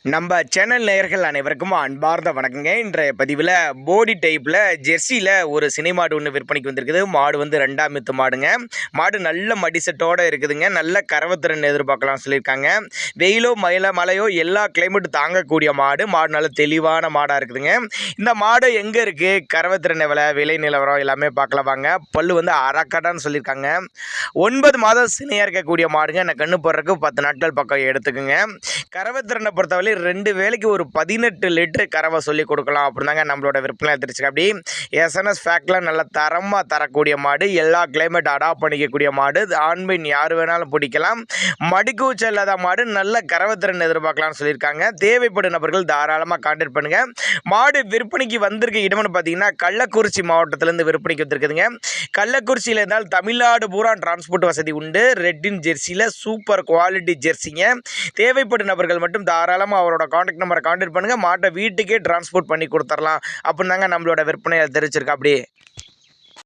நம்ம சேனல் நேயர்கள் அனைவருக்கும் அன்பார்ந்த வணக்கங்க. இன்றைய பதிவில் போடி டைப்பில் ஜெர்சியில் ஒரு சினை மாடு ஒன்று விற்பனைக்கு வந்திருக்குது. மாடு வந்து 2ஆம் ஈத்து மாடுங்க. மாடு நல்ல மடிசெட்டோடு இருக்குதுங்க. நல்ல கறவைத்திறன் எதிர்பார்க்கலாம் சொல்லியிருக்காங்க. வெயிலோ மழையோ எல்லா கிளைமேட்டும் தாங்கக்கூடிய மாடு. மாடு நல்ல தெளிவான மாடாக இருக்குதுங்க. இந்த மாடு எங்கே இருக்குது, கறவைத்திறன் எவ்வளோ, விலை நிலவரம் எல்லாமே பார்க்கலாம் வாங்க. பல்லு வந்து அரக்கடான்னு சொல்லியிருக்காங்க. 9 மாதம் சினையாக இருக்கக்கூடிய மாடுங்க. நான் கண்ணு போடுறதுக்கு 10 நாட்கள் பக்கம் எடுத்துக்குங்க. கறவைத்திறனை பொறுத்தவரை 2 வேளைக்கு ஒரு 18 லிட்டரு கறவை சொல்லி கொடுக்கலாம் அப்படிதாங்க நம்மளோட விற்பனை எடுத்துருச்சு. அப்படி எஸ்என்எஸ் ஃபேக்டில் நல்ல தரமாக தரக்கூடிய மாடு, எல்லா கிளைமேட் அடாப்ட் பண்ணிக்கக்கூடிய மாடு, ஆண் பெண் யார் வேணாலும் பிடிக்கலாம். மடிக்கூச்ச இல்லாத மாடு, நல்ல கறவைத்திறன் எதிர்பார்க்கலாம்னு சொல்லியிருக்காங்க. தேவைப்படும் நபர்கள் தாராளமாக கான்டாக்ட் பண்ணுங்கள். மாடு விற்பனைக்கு வந்திருக்க இடம்னு பார்த்தீங்கன்னா கள்ளக்குறிச்சி மாவட்டத்திலேருந்து விற்பனைக்கு வந்திருக்குதுங்க. கள்ளக்குறிச்சியில் இருந்தால் தமிழ்நாடு பூரா டிரான்ஸ்போர்ட் வசதி உண்டு. ரெட்டின் ஜெர்சியில் சூப்பர் குவாலிட்டி ஜெர்சிங்க. தேவைப்படும் நபர்கள் மட்டும் தாராளமாக அவரோட காண்டாக்ட் நம்பரை கான்டாக்ட் பண்ணுங்கள். மாட்டை வீட்டுக்கே டிரான்ஸ்போர்ட் பண்ணி கொடுத்துடலாம் அப்படின்னு தாங்க நம்மளோட விற்பனையை தெரிவிச்சிருக்கா. அப்படி